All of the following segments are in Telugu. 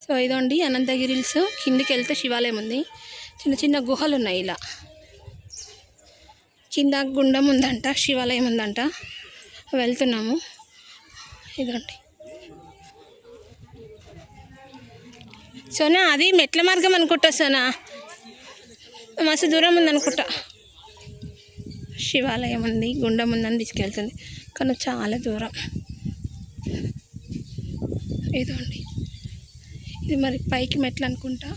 సో ఇదండి అనంతగిరి హిల్స్. కిందికి వెళ్తే శివాలయం ఉంది. చిన్న చిన్న గుహలు ఉన్నాయి. ఇలా కింద గుండం ఉందంట, శివాలయం ఉందంట. వెళ్తున్నాము. ఇదండి సోనా, అది మెట్ల మార్గం అనుకుంటా సోనా, మస్తు దూరం ఉందనుకుంటా. శివాలయం ఉంది, గుండం ఉందని తీసుకెళ్తుంది, కానీ చాలా దూరం. ఇదండి ఇది మరి పైకి మెట్లు అనుకుంటా.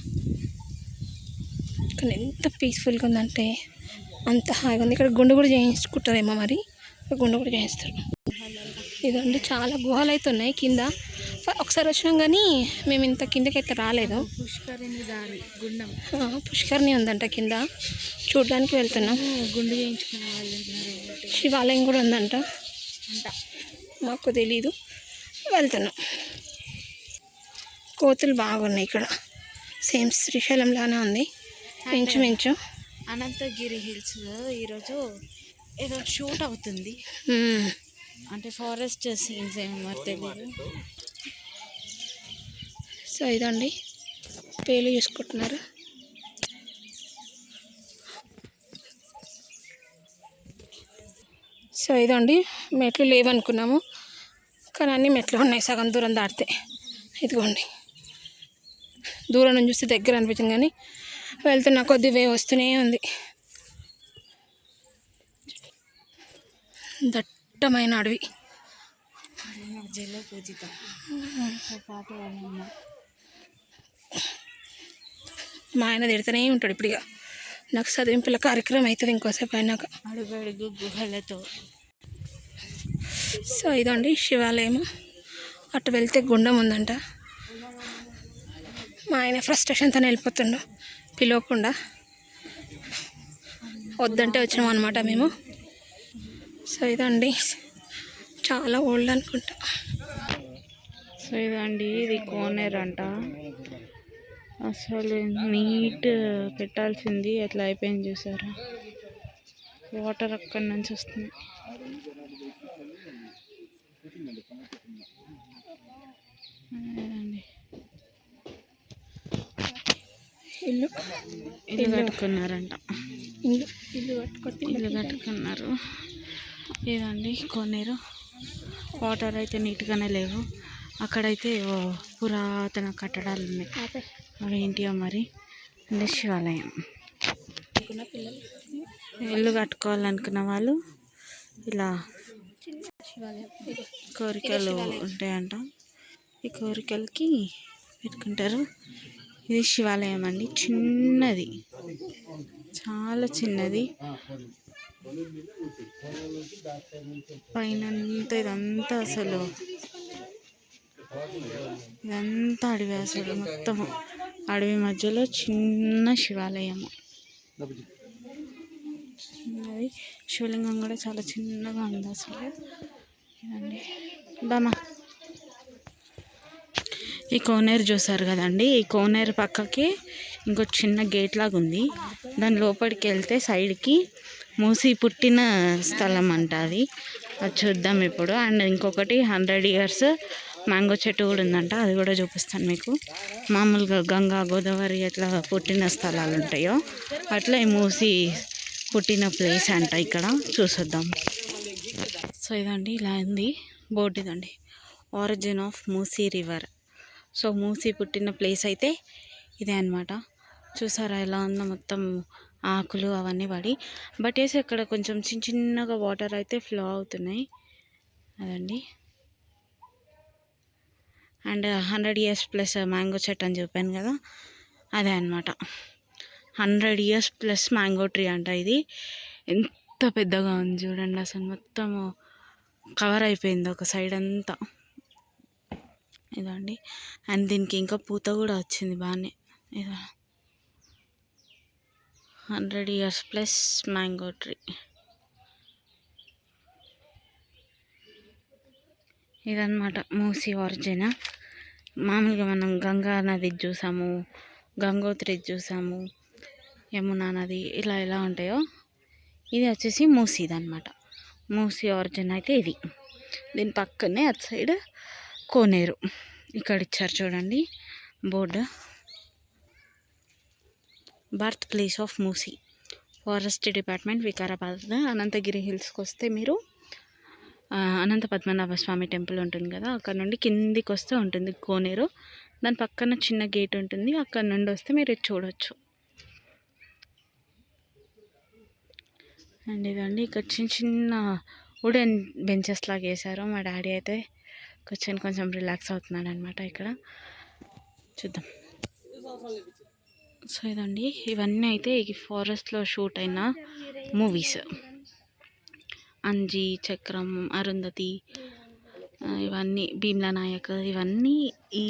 కానీ ఎంత పీస్ఫుల్గా ఉందంటే అంత హాయిగా ఉంది. ఇక్కడ గుండు కూడా చేయించుకుంటారేమో, మరి గుండు కూడా చేయిస్తారు. ఇదండి చాలా గుహలు అయితే ఉన్నాయి కింద. ఒకసారి వచ్చినాం కానీ మేము ఇంత కిందకైతే రాలేదు. పుష్కరిణి దారి గుండం, పుష్కరిణి ఉందంట కింద, చూడడానికి వెళ్తున్నాం. గుండు చేయించుకునే వాళ్ళు శివాలయం కూడా ఉందంట, మాకు తెలీదు. వెళ్తున్నాం. కోతులు బాగున్నాయి ఇక్కడ. సేమ్ శ్రీశైలం లానే ఉంది ఇంచుమించు. అనంతగిరి హిల్స్ ఈరోజు ఏదో షూట్ అవుతుంది, అంటే ఫారెస్ట్ సీన్స్ ఏమో మరి తెలియదు. సో ఇదండి పేలు చూసుకుంటున్నారు. సో ఇదండి మెట్లు లేవనుకున్నాము, కానీ అన్ని మెట్లు ఉన్నాయి సగం దూరం దాటితే. ఇదిగోండి దూరం నుంచి చూస్తే దగ్గర అనిపించింది, కానీ వెళ్తున్న కొద్ది వే వస్తూనే ఉంది. దట్టమైన అడవి. మా ఆయన తిడుతూనే ఉంటాడు. ఇప్పుడు ఇక నాకు చదివింపుల కార్యక్రమం అవుతుంది ఇంకోసేపు అయినాక. అడుగడుగు గుహలతో. సో ఇదండి శివాలయం. అటు వెళ్తే గుండం ఉందంట. మా ఆయన ఫ్రస్ట్రేషన్తో వెళ్ళిపోతుండు పిలవకుండా. వద్దంటే వచ్చినాం అనమాట మేము. సో ఇదండి చాలా ఓల్డ్ అనుకుంటా. సో ఇదండి ఇది కోనేరు అంట. అసలు నీట్ పెట్టాల్సింది ఎట్లా అయిపోయింది చూసారా. వాటర్ అక్కడి నుంచి వస్తుంది. ఇల్లు కట్టుకున్నారంట, ఇల్లు కట్టుకున్నారు. ఇదండి కోనేరు. వాటర్ అయితే నీట్గానే లేవు. అక్కడైతే పురాతన కట్టడాలు ఉన్నాయి, అవి ఏంటియో మరి. అంటే శివాలయం. ఇల్లు కట్టుకోవాలనుకున్న వాళ్ళు ఇలా కోరికలు ఉంటాయంట, ఈ కోరికలకి పెట్టుకుంటారు. ఇది శివాలయం అండి, చిన్నది, చాలా చిన్నది. పైన ఇదంతా అసలు ఇదంతా అడవి. అసలు మొత్తం అడవి మధ్యలో చిన్న శివాలయము. చిన్నది శివలింగం కూడా చాలా చిన్నగా ఉంది అసలు. ఇదండి బామా. ఈ కోనేరు చూసారు కదండి, ఈ కోనేరు పక్కకి ఇంకో చిన్న గేట్ లాగా ఉంది. దాని లోపలికి వెళ్తే సైడ్కి మూసి పుట్టిన స్థలం అంట అది చూద్దాం ఇప్పుడు. అండ్ ఇంకొకటి 100 years మ్యాంగో చెట్టు కూడా ఉందంట, అది కూడా చూపిస్తాను మీకు. మామూలుగా గంగా గోదావరి ఎట్లా పుట్టిన స్థలాలు ఉంటాయో అట్లా ఈ మూసి పుట్టిన ప్లేస్ అంట ఇక్కడ. చూసొద్దాం. సో ఇదండి ఇలా ఉంది బోర్డు. ఇదండి origin of Musi river. So Musi పుట్టిన ప్లేస్ అయితే ఇదే అనమాట. చూసారా ఎలా ఉందో, మొత్తం ఆకులు అవన్నీ పడి. బట్ వేసి ఇక్కడ కొంచెం చిన్న చిన్నగా వాటర్ అయితే ఫ్లో అవుతున్నాయి. అదండి. అండ్ 100 years ప్లస్ మ్యాంగో చెట్టు అని చెప్పాను కదా, అదే అనమాట. 100 years ప్లస్ మ్యాంగో ట్రీ అంట ఇది. ఎంత పెద్దగా ఉంది చూడండి, అసలు మొత్తం కవర్ అయిపోయింది ఒక సైడ్ అంతా. ఇదండి. అండ్ దీనికి ఇంకా పూత కూడా వచ్చింది బాగానే. ఇదా 100 years ప్లస్ మ్యాంగో ట్రీ. ఇదన్నమాట మూసి ఒరిజిన్. మామూలుగా మనం గంగా నది చూసాము, గంగోత్రి చూసాము, యమునా నది ఇలా ఎలా ఉంటాయో ఇది వచ్చేసి మూసీది అనమాట. మూసి ఒరిజిన్ అయితే ఇది. దీని పక్కనే అటు సైడ్ కోనేరు ఇక్కడ ఇచ్చారు చూడండి. Board. Birth place of Musi, forest department, Vikarabad. Anantagiri హిల్స్కి వస్తే మీరు అనంత పద్మనాభ స్వామి టెంపుల్ ఉంటుంది కదా, అక్కడ నుండి కిందికి వస్తే ఉంటుంది కోనేరు. దాని పక్కన చిన్న గేట్ ఉంటుంది, అక్కడ నుండి వస్తే మీరు ఇది చూడవచ్చు. అండ్ ఇదండి ఇక్కడ చిన్న చిన్న వుడెన్ బెంచెస్ లాగా వేసారు. మా డాడీ అయితే కూర్చొని కొంచెం రిలాక్స్ అవుతున్నాడు అనమాట. ఇక్కడ చూద్దాం. సో ఇదండి, ఇవన్నీ అయితే ఈ ఫారెస్ట్లో షూట్ అయిన మూవీస్. అంజీ, చక్రం, అరుంధతి, ఇవన్నీ భీమ్లా నాయక్, ఇవన్నీ ఈ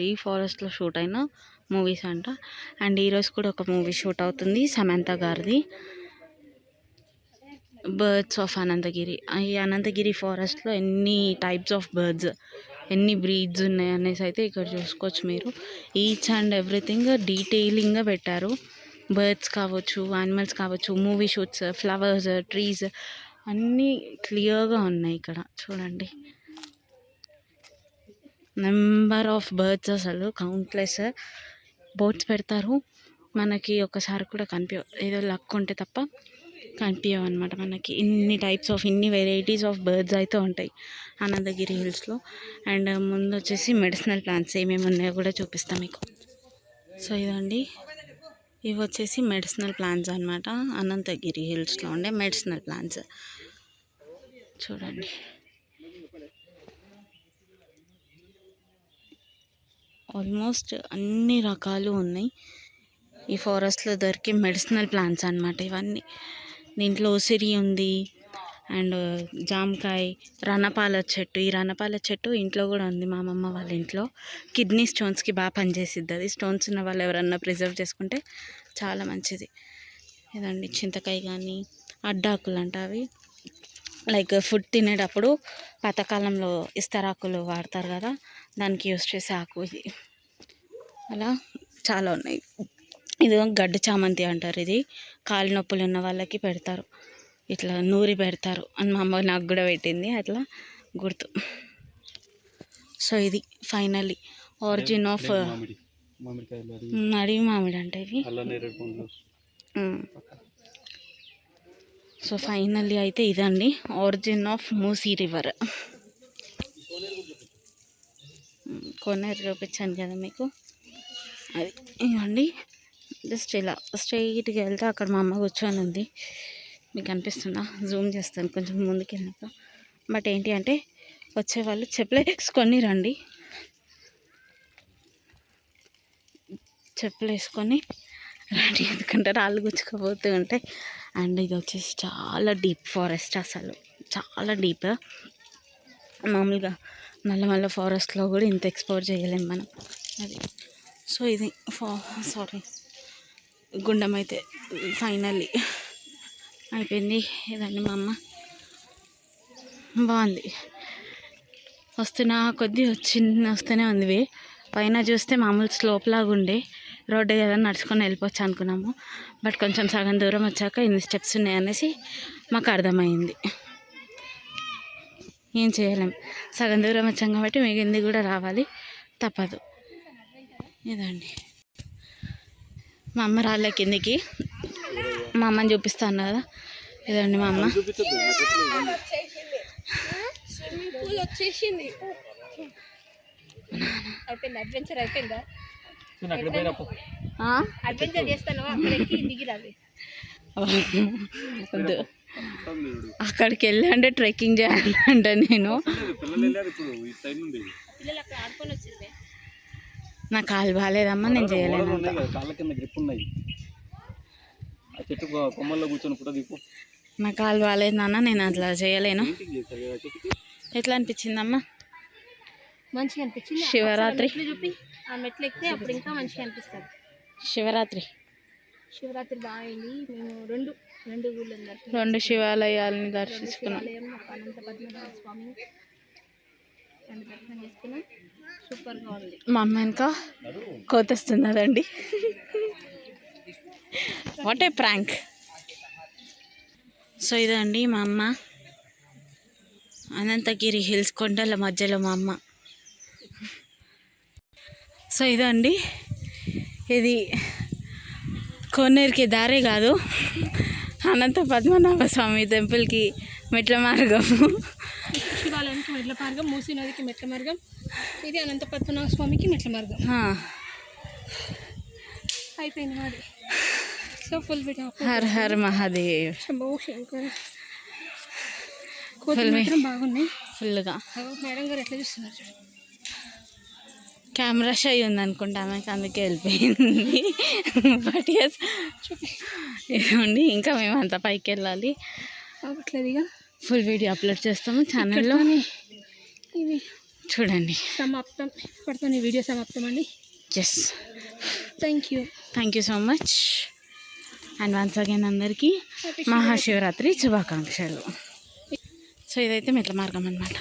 ఈ ఫారెస్ట్లో షూట్ అయిన మూవీస్ అంట. అండ్ ఈరోజు కూడా ఒక మూవీ షూట్ అవుతుంది సమంత గారిది, బర్డ్స్ ఆఫ్ అనంతగిరి. ఈ అనంతగిరి ఫారెస్ట్లో ఎన్ని టైప్స్ ఆఫ్ బర్డ్స్, ఎన్ని బ్రీడ్స్ ఉన్నాయి అనేసి అయితే ఇక్కడ చూసుకోవచ్చు మీరు. ఈచ్ అండ్ ఎవ్రీథింగ్ డీటెయిలింగ్గా పెట్టారు. బర్డ్స్ కావచ్చు, యానిమల్స్ కావచ్చు, మూవీ షూట్స్, ఫ్లవర్స్, ట్రీస్ అన్నీ క్లియర్గా ఉన్నాయి ఇక్కడ చూడండి. నెంబర్ ఆఫ్ బర్డ్స్, అసలు కౌంట్లెస్ బోర్డ్స్ పెడతారు. మనకి ఒకసారి కూడా ఏదో లక్ ఉంటే తప్ప కనిపించవు అనమాట మనకి. ఇన్ని టైప్స్ ఆఫ్, ఇన్ని వెరైటీస్ ఆఫ్ బర్డ్స్ అయితే ఉంటాయి అనంతగిరి హిల్స్లో. అండ్ ముందు వచ్చేసి మెడిసినల్ ప్లాంట్స్ ఏమేమి ఉన్నాయో కూడా చూపిస్తాం మీకు. సో ఇదండి, ఇవి వచ్చేసి మెడిసినల్ ప్లాంట్స్ అనమాట. అనంతగిరి హిల్స్లో ఉండే మెడిసినల్ ప్లాంట్స్ చూడండి. ఆల్మోస్ట్ అన్ని రకాలు ఉన్నాయి ఈ ఫారెస్ట్లో దొరికే మెడిసినల్ ప్లాంట్స్ అనమాట ఇవన్నీ. దీంట్లో ఉసిరి ఉంది, అండ్ జామకాయ, రణపాల చెట్టు. ఈ రణపాల చెట్టు ఇంట్లో కూడా ఉంది మా అమ్మమ్మ వాళ్ళ ఇంట్లో. కిడ్నీ స్టోన్స్కి బాగా పనిచేసిద్ది అది. స్టోన్స్ ఉన్న వాళ్ళు ఎవరన్నా ప్రిజర్వ్ చేసుకుంటే చాలా మంచిది. ఇదండి చింతకాయ కానీ, అడ్డాకులు అంట అవి. లైక్ ఫుడ్ తినేటప్పుడు పాతకాలంలో ఇస్తరాకులు వాడతారు కదా, దానికి యూస్ చేసే ఆకు ఇది. అలా చాలా ఉన్నాయి. ఇది గడ్డి చామంతి అంటారు. ఇది కాలు నొప్పులు ఉన్న వాళ్ళకి పెడతారు, ఇట్లా నూరి పెడతారు అని మా అమ్మ నాకు కూడా పెట్టింది, అట్లా గుర్తు. సో ఇది ఫైనల్లీ ఆరిజిన్ ఆఫ్ అడవి మామిడి అంటే ఇవి. సో ఫైనల్లీ అయితే ఇదండి ఆరిజిన్ ఆఫ్ మూసీ రివర్. కోనేరు చూపించాను కదా మీకు, అది ఇవ్వండి. జస్ట్ ఇలా స్ట్రైట్గా వెళ్తే అక్కడ మా అమ్మ కూర్చొని ఉంది, మీకు అనిపిస్తుందా? జూమ్ చేస్తాను కొంచెం ముందుకు వెళ్ళాక. బట్ ఏంటి అంటే వచ్చేవాళ్ళు చెప్పులు వేసుకొని రండి, చెప్పులు వేసుకొని రండి, ఎందుకంటే రాళ్ళు గుచ్చుకోపోతూ ఉంటాయి. అండ్ ఇది వచ్చేసి చాలా డీప్ ఫారెస్ట్, అసలు చాలా డీప్. మామూలుగా నల్లమల్ల ఫారెస్ట్లో కూడా ఇంత ఎక్స్ప్లోర్ చేయలేము మనం అది. సో ఇది గుండం అయితే ఫైనల్లీ అయిపోయింది. ఇదండి మా అమ్మ, బాగుంది. వస్తున్నా కొద్దీ వస్తూనే ఉంది. పైన చూస్తే మామూలు స్లోప్ లాగా ఉండే రోడ్డు కదా, నడుచుకొని వెళ్ళిపోవచ్చు అనుకున్నాము. బట్ కొంచెం సగం దూరం వచ్చాక ఇన్ని స్టెప్స్ ఉన్నాయనేసి మాకు అర్థమైంది. ఏం చేయలేం, సగం దూరం వచ్చాం కాబట్టి మిగిలింది కూడా రావాలి, తప్పదు. ఇదండి మా అమ్మ రాళ్ళ కిందికి, మా అమ్మని చూపిస్తాను కదా. ఇదండి మా అమ్మ. స్విమ్మింగ్ పూల్ వచ్చేసింది, అయిపోయింది. అడ్వెంచర్ అయిపోయిందా? అడ్వెంచర్ చేస్తాను, అక్కడికి దిగిరాలి. వద్దు, అక్కడికి వెళ్ళంటే ట్రెక్కింగ్ చేయాలంటే నేను పిల్లలు అక్కడ ఆడుకొని వచ్చింది. నా కాలు బాగాలేదమ్మా, నేను చేయలేను. నా కాలు బాగాలేదు నాన్న, నేను అట్లా చేయలేను. ఎట్లా అనిపించిందమ్మా? మంచిగా అనిపించింది. శివరాత్రి చూపి ఆ మెట్లు ఎక్కితే అప్పుడు ఇంకా మంచిగా అనిపిస్తుంది. శివరాత్రి బాగా అయింది. మేము రెండు ఊళ్ళని రెండు శివాలయాలని దర్శించుకున్నాం. అనంత పద్మనాభ స్వామి దర్శనం చేసుకున్నాం. సూపర్గా ఉంది. మా అమ్మ ఇంకా కోతొస్తున్నదండి. What a prank. సో ఇదండి మా అమ్మ, అనంతగిరి హిల్స్ కొండల మధ్యలో మా అమ్మ. సో ఇదండి, ఇది కోనేరుకి దారే కాదు, అనంత పద్మనాభ స్వామి టెంపుల్కి మెట్ల మార్గం. శివాలయానికి మెట్ల మార్గం, మూసీ నదికి మెట్ల మార్గం, ఇది అనంత పద్మనాభ స్వామికి మెట్ల మార్గం. అయిపోయింది మాది. So full video. Her her Mahadev. Shambho Shankar. కోతులు మాత్రం బాగున్నాయి ఫుల్గా. మేడం గారు ఎట్లా చూస్తున్నారు చూడండి. కెమెరా షై ఉంది అనుకుంటా ఆమెకి, అందుకే వెళ్ళిపోయింది. బట్ ఎస్ ఇదండి, ఇంకా మేము అంత పైకి వెళ్ళాలి. అవ్వట్లేదు ఇక. ఫుల్ వీడియో అప్లోడ్ చేస్తాము ఛానల్లో, ఇవి చూడండి. సమాప్తం. ఇప్పటితో ఈ వీడియో సమాప్తం అండి. Yes, thank you so much. And once again అందరికీ మహాశివరాత్రి శుభాకాంక్షలు. సో ఇదైతే మెట్ల మార్గం అన్నమాట.